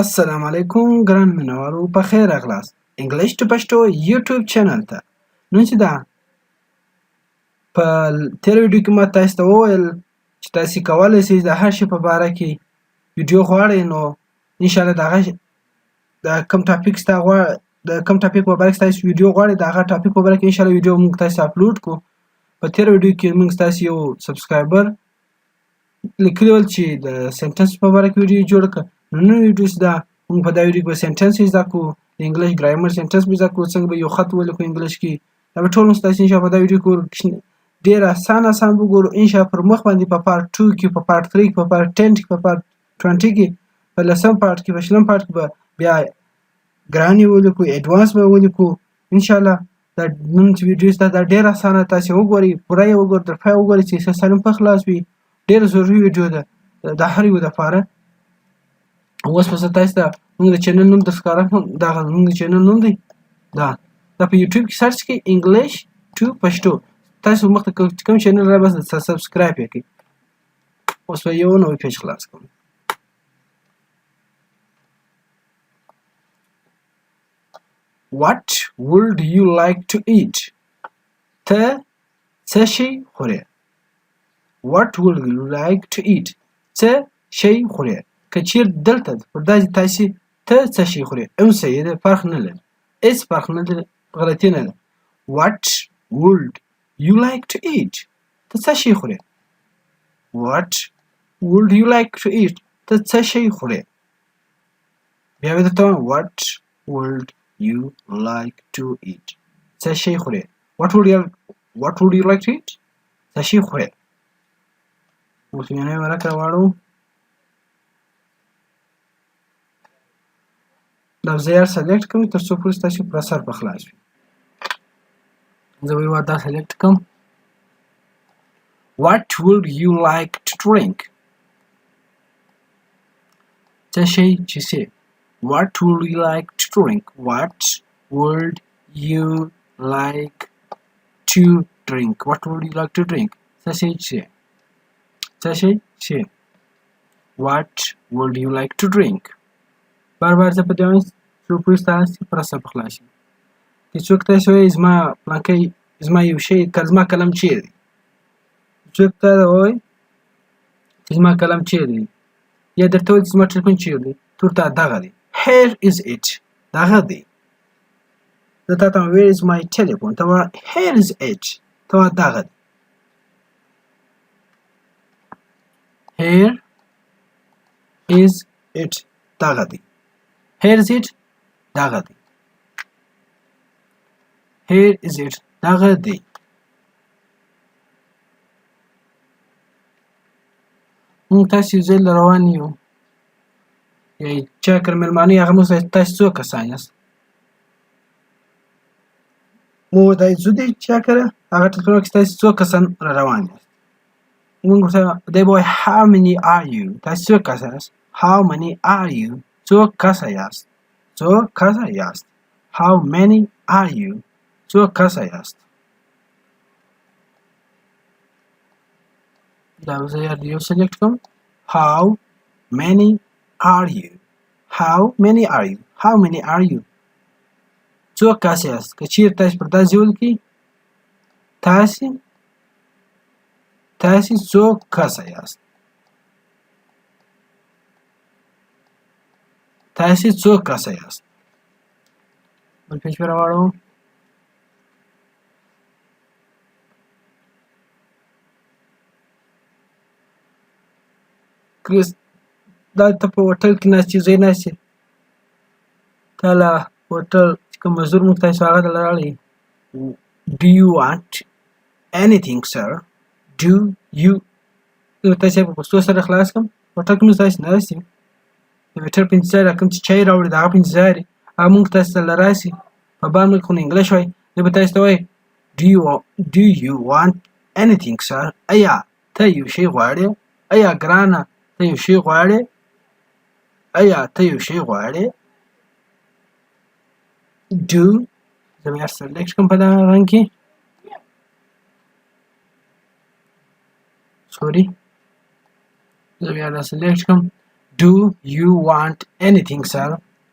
السلام علیکم ګران مینوالو په خیر راغلاست انګلیش ټو پښتو یوټیوب چینل ته نن چې دا په تیر ویډیو کې ما تاسو ته وویل چې تاسو کولای شئ د هر شي په باره کې ویډیو غواړئ نو ان شاء الله د کوم ټاپک په باره کې تاسو ویډیو غواړئ د هغه ټاپک په باره کې ان شاء الله ویډیو موږ تاسو اپلوډ کوو په تیر ویډیو کې موږ تاسو یو سبسکرایبر لیکلی ول چې د سنټنس په باره کې ویډیو جوړ کړه نن ویډیو دا موږ په دا ویډیو کې سنټنس زده کوو د انګلیش ګرامر سنټنس زده کوو څنګه به یو خط ولیکو انګلیش کې دا به ټول تاسو ان شاء الله په دا ویډیو کې ډېر آسان وګورو ان شاء الله پر مخ باندې په پارت 2 کې په پارت 3 کې په پارت 10 کې په پارت 20 کې په لسم پارت کې په شلم پارت کې به بیا ګرانی ولیکو اډوانس به ولیکو ان شاء الله دا نن ویډیو دا ډېر آسان تاسو وګورئ پوره یې وګورئ تر پای وګورئ چې سالم په خلاص وي ډېر ضروري ویډیو ده د هر یو لپاره اوس په تاسو ته موږ د چینل نوم درښکاره کوم دا موږ د چینل نوم دی دا په یوټیوب کې سرچ کړئ انګلیش ټو پښتو تاسو مخته کوم چینل را بس سبسکرایب یې کړئ اوس به یو نوی پیج خلاص کوم What would you like to eat? ته څه شی خورې What would you like to eat? څه شی خورې که چیر دلته پر داسې تاسې ته څه شی خورې ام صحیح ده فرق نه لري هېڅ فرق نه لري غلطي نه ده What would you like to eat? ته څه شی خورې What would you like to eat? ته څه شی خورې بیا به درته وایم What would you like to eat? څه شی خورې What would you like to eat? څه شی خورې اوس یې ورکه واړو لفظ یې سلیکټ کوم تر څو پورې تاسو پر اثر په خلاص وي زه به یو دا سلیکټ کوم What would you like to drink? څه شی چې سي What would you like to drink? What would you like to drink? What would you like to drink? څه شی چې What would you like to drink? بار بار زه په دې وایم څو پورې ستاسې پر اثر په خلاص شي که څوک تاسې وایي زما پلانکی زما یو شی زما قلم چیرې دی څوک تا وایي چې زما قلم چیرې دی یا درته وایي چې زما ټلیفون چیرې دی ته ورته دغه دی Here is it دغه دی زه تا ته وایم Where is my telephone ته وایه Here is it ته وایه دغه دی Here is it دغه دی Here is it دغه دی Here is it دغه دی موږ تاسې یو ځای روان یو یا چا کړه مېلمانه هغه موږ تاسې څو کسان یاست مو ورته ځو دی چا کړه هغه ټلیفون کې تاسې څو کسان را روان یاست موږ ورته دی به وایي How many are you تاسې څو کسه یاست How many are you څو کسه یاست How many are you څو کسه یاست دا زه یو سلیکټ کوم How many are you څو کسه یاست که چیرې تاسې پر داسې ولیکئ تاسې څو کسه یاست تاسې څو کسه یاست بل پیج به راواړوم دا ته په هوټل کې ناست یې ځای ناست یې تا له هوټل چې کوم مزدور موږ تاسو هغه ته راغلی Do you want anything sir Do you تاسې په پښتو سره خلاص کړم هوټل کې موږ تاسې ناست یو د ویټر په انتظار کوم چې چای راوړي د هغه په انتظار یې هغه موږ تاسې ته راسي په بام کې خو نه انګلیش وایي زه به تاسې ته وایي Do you want anything sir ایا ته یو شی غواړې ایا ګرانه ته یو شی غواړې Do زه به یې سلیکټ کوم په دغه رنګ کې زه بیا دا سلیکټ کوم Do you want anything, sir?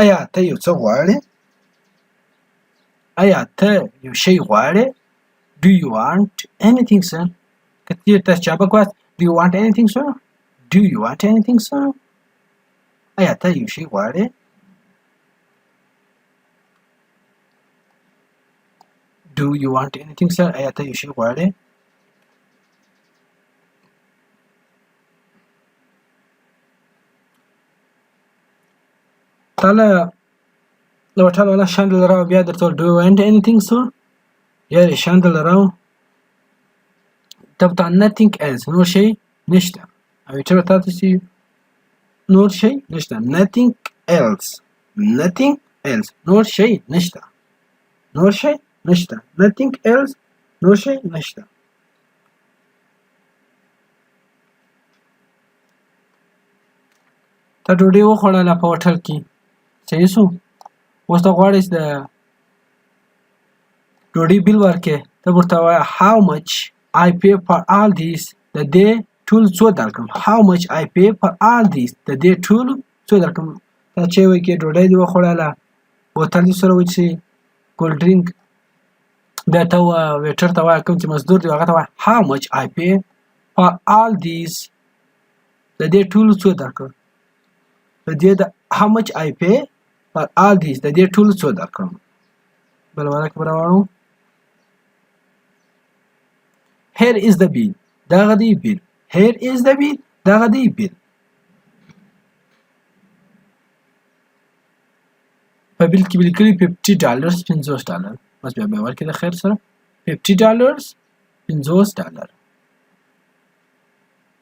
آیا ته یو څه غواړې؟ آیا ته یو شی غواړې؟ Do you want anything, sir? که چېرې تاسو چابک واست Do you want anything, sir? Do you want anything, sir? آیا ته یو شی غواړې؟ Do you want anything, sir? آیا ته یو شی غواړې؟ تا له هوټل والا شاندل راو بیا درته Do you want anything, sir? یارې شاندل راو ته به nothing else نور شی نشته او ایټر به تاته شي نور شی نشته nothing else نور شی نشته nothing else نور شی نشته ته ډوډۍ وخوړله په هوټل کې صحیح شو اوس ته غواړې چې د ډوډۍ بیل ورکړې ته ورته وایه how much I pay for all this د دې ټول څو درکړم how much I pay for all this د دې ټول څو درکړم ته چې وایي کې ډوډۍ دې وخوړله بوتل دې سره وڅښې کولډ ډرینک بیا ته ویټر ته وایه کوم چې مزدور دی هغه ته وایه how much I pay for all this د دې ټول څو درکړم د دې د how much I pay for all this د دې ټول څو درکړم بل والا کې راوړو here is the bill دغه دی bill here is the bill دغه دی bill په bill کې لیکلي $50 $50 بس بیا به ورکړي د خیر سره $50 $50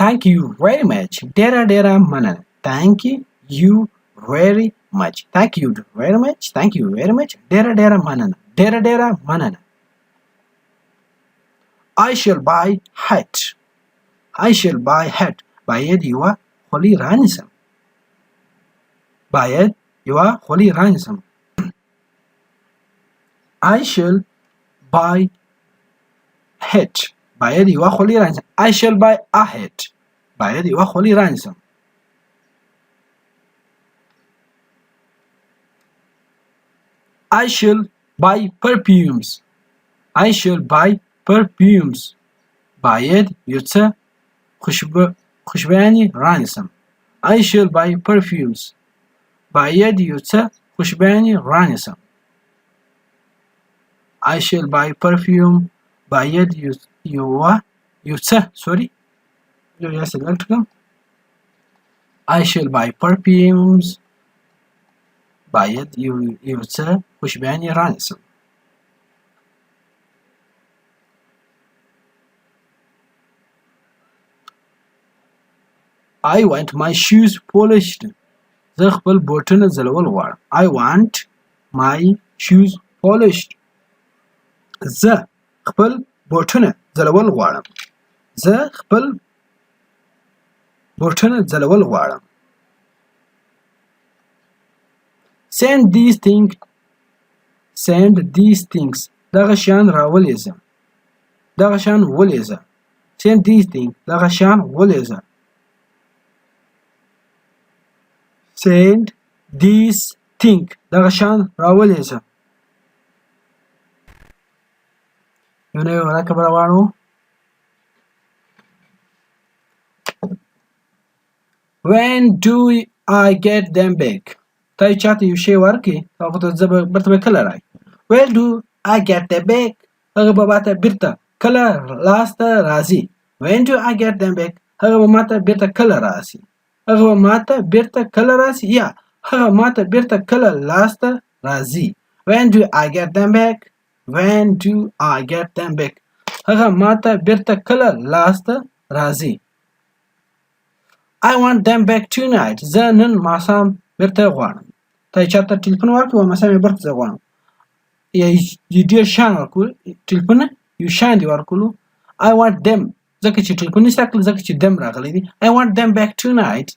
thank you very much ډېره مننه thank you very much thank you very much ډېره مننه I shall buy hat باید یوه خولۍ رانیسم I shall buy hat باید یوه خولۍ رانیسم I shall buy a hat باید یوه خولۍ رانیسم I shall buy perfumes باید یو څه خوشبویانې رانیسم I shall buy perfumes باید یو څه خوشبویانې رانیسم I shall buy perfume باید یو څه I shall buy perfumes باید یو څه خوشبویانې رانیسم I want my shoes polished زه خپل بوټونه ځلول غواړم I want my shoes polished زه خپل بوټونه ځلول غواړم send these things دغه شیان راولېږه send these things دغه شیان ولېږه send these things دغه شیان راولېږه یو نوی ورکه به راواړو when do I get them back ته چاته یو شی ورکړي هغه ته زه برته به کله راي when do I get them back هغه به ماته بیرته کله لاسته راځي when do I get them back هغه به ماته بیرته کله راځي یا هغه ماته بیرته کله لاسته راځي when do I get them back هغه ماته بیرته کله لاسته راځي I want them back tonight زه نن ماښام بیرته غواړم ته چاته ټلیفون ورکړې و ماښام یې بیرته زه غواړم یا ډېر شیان ورکړو ټلیفون یو شیان دې ورکړلو I want them ځکه چې ټلیفون نشته راکړلی ځکه چې them راغلی دی I want them back tonight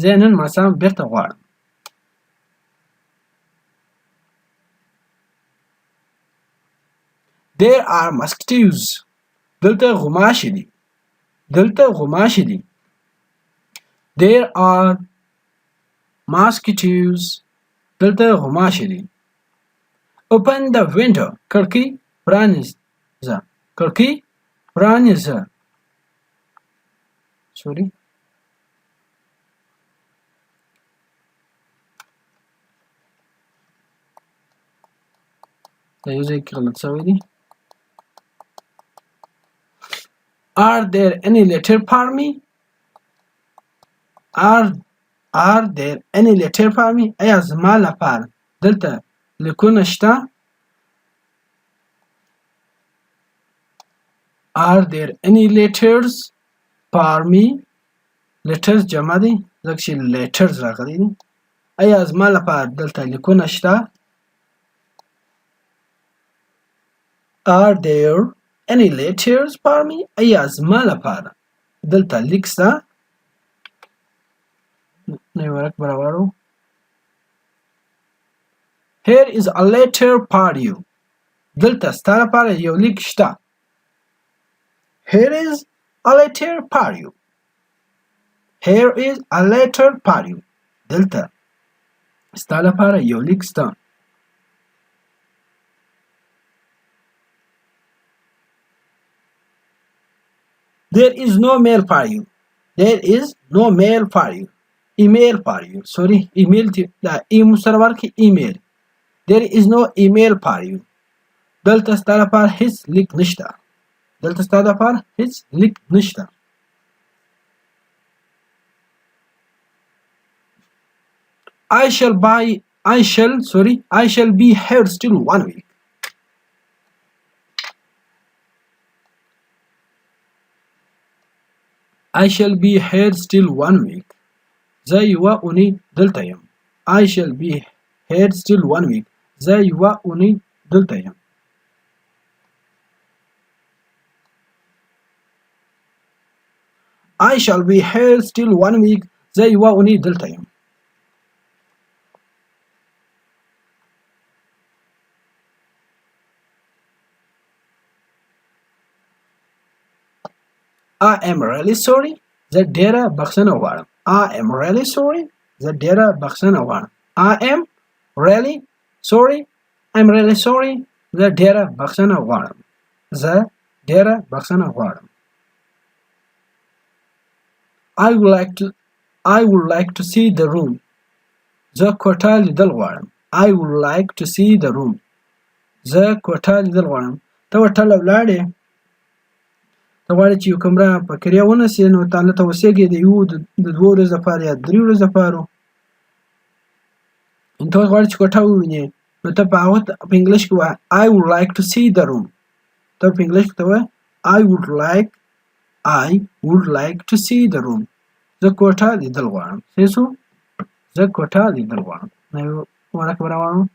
زه نن ماښام بیرته غواړم There are mosquitoes دلته غوماشي دي There are mosquitoes دلته غوماشي دي. open the window کړکۍ پرانیزه کړکۍ پرانیزه sorry دا یو ځای کې غلط شوی دی. Are there any letter for me? Are there any letter for me? ایا زما لپاره دلته لیکونه شته؟ Are there any letters for me? letters جمع دي ځکه چې letters راغلي دي. ایا زما لپاره دلته لیکونه شته؟ Are there any letters for me? ایا زما لپاره دلته لیک شته؟ نه ورک برابرو. Here is a letter for you. دلته ستا لپاره یو لیک شته. Here is a letter for you. Here is a letter for you. دلته ستا لپاره یو لیک شته. There is no mail for you. There is no mail for you. Email for you. Sorry, email دا ایم سرور کې email. There is no email for you. دلته ستا لپاره هیڅ لیک نشته. دلته ستا لپاره هیڅ لیک نشته. I shall be here still 1 week. I shall be here still 1 week. زه یوه اونۍ دلته یم. I shall be here still 1 week. زه یوه اونۍ دلته یم. I shall be here still 1 week. زه یوه اونۍ دلته یم. I am really sorry. زه ډېره بخښنه غواړم. I am really sorry. زه ډېره بخښنه غواړم. I am really sorry. I'm really sorry. زه ډېره بخښنه غواړم. زه ډېره بخښنه غواړم. I would like to see the room. زه کوټه لیدل غواړم. I would like to see the room. زه کوټه لیدل غواړم. ته هوټل ولاړې ته غواړې چې یو کمره په کرایه ونیسې نو ته هلته اوسېږې د یو د 2 ورځو لپاره یا 3 ورځو لپاره ته غواړې چې کوټه ووینې نو ته په هغه په انګلیش کې وایه I would like to see the room. ته په انګلیش کې ته وایه I would like to see the room. زه کوټه لیدل غواړم. څه زه کوټه لیدل غواړم. نه یو ورک براوړم.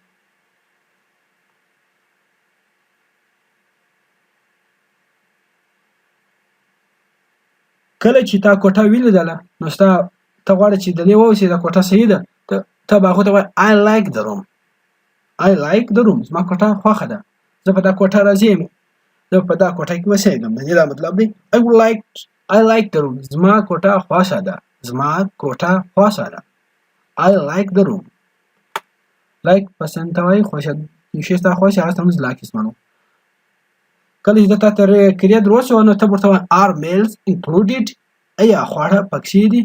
کله چې تا کوټه ولیدله نو ته غواړې چې د دې ووایې دا کوټه صحیح ده ته به هغو ته وایې I like the room. I like the room. زما کوټه خوښه ده. زه په دا کوټه راضي یم. زه په دا کوټه کې اوسېږم. د دې دا مطلب دی I like the room. زما کوټه خوښه ده. زما کوټه خوښه ده. I like the room. like پسند ته وایي خوښه یو شی ستا خوښ هغه ته موږ like اسمانو. کله چې ته تر کرایه در وسوه نو ته ورته وایې are meals included. ایا خواړه پکښې دي؟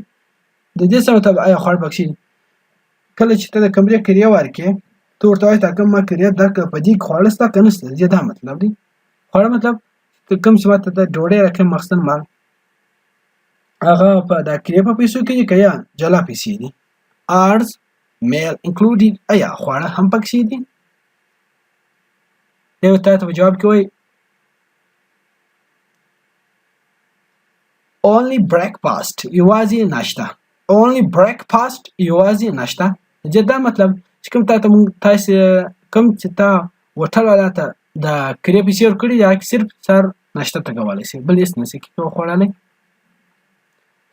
د دې سره ته ایا خواړه پکښې دي. کله چې ته د کمرې کرایه ورکړې ته ورته وایې تا کوم ما کرایه درکړه په دې کې خواړه شته که نشته. د دې دا مطلب دی. خواړه مطلب کوم چې ماته د ډوډۍ راکړې مخصن مال هغه په دا کرایه په پیسو کې دي که یا جلا پیسې دي. are meal included. ایا خواړه هم پکښې دي؟ یو تا ته په جواب کې وایي only breakfast. یوازې ناشته. only breakfast. یوازې ناشته. د دا مطلب چې کوم تاسو کوم چې تا هوټل والا ته د کرایې پیسې ورکړي یا صرف سر ناشته ته کولی شي بل هېڅ نشي خوړلی.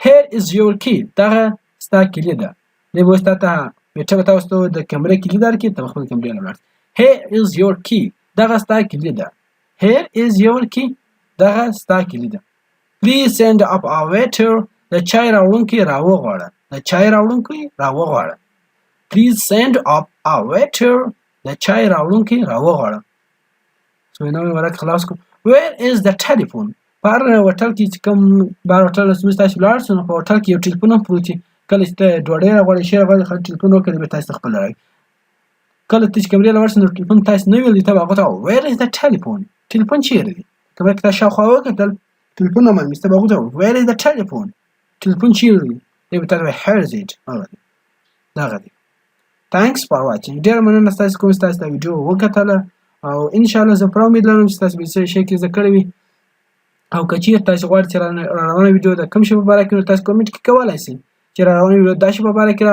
here is your key. دغه ستا کیلي ده. دی به اوس تا ته ویټر تاسو ته د کمرې کیلي درکړي ته به خپل کمرې نه ولاړ. here is your key. دغه ستا کیلي ده. here is your key. دغه ستا کیلي ده. please send up a waiter. د چای راوړونکی راوغواړه. د چای راوړونکی راوغواړه. please send up a waiter د چای راوړونکی راوغواړه. نو مې ورک خلاص کړ. where is the telephone په هر هوټل کې چې کوم بار هوټل اوس تاسو لاړ شئ نو په هوټل کې یو ټلیفون هم پروت وي. کله چې ته ډوډۍ راغواړې شی راغواړې خلک ټلیفون وکړي به تاسو خپل راوړي. کله چې کمرې له ورشئ نو ټلیفون تاسو نه ویل ته به هغه ته where is the telephone ټلیفون چیرې دی. کله چې تاسو شاوخوا وکتل ټلیفون نه معلومېږي ته به هغه ته where is the telephone ټلیفون چیرې دی. دی به تاسو here is it دغه دی. thanks for watching. ډېره مننه ستاسو کوم ستاسو دا ویډیو وکتله او ان شاء الله زه پوره امید لرم چې تاسو به څه شی کې زده کړی وي او که چیرې تاسو غواړئ چې روانه ویډیو د کوم شي په باره کې نو تاسو کومنټ کې کولی شئ چې روانه ویډیو دا شي په باره کې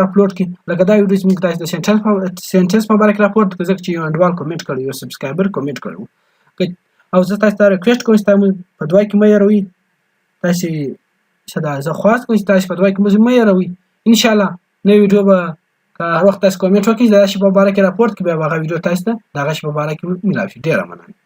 اپلوډ کړي. لکه دا ویډیو چې موږ تاسو د سینټنس په باره کې راپورټ کړو ځکه چې یو انډوال کومنټ کړی یو سبسکرایبر کومنټ کړی او زه تاسو ته ریکویسټ کوم چې تاسو په دعا کې مه هېروئ. تاسې زه خواست کوم چې تاسو په دعا کې مه هېروئ. انشاءالله نوې ویډیو به که هر وخت تاسو کومنټ وکړئ د هغه شي په باره کې راپورټ کړي بیا به هغه ویډیو تاسو ته د هغه شي په باره کې میلاو شي. ډېره مننه.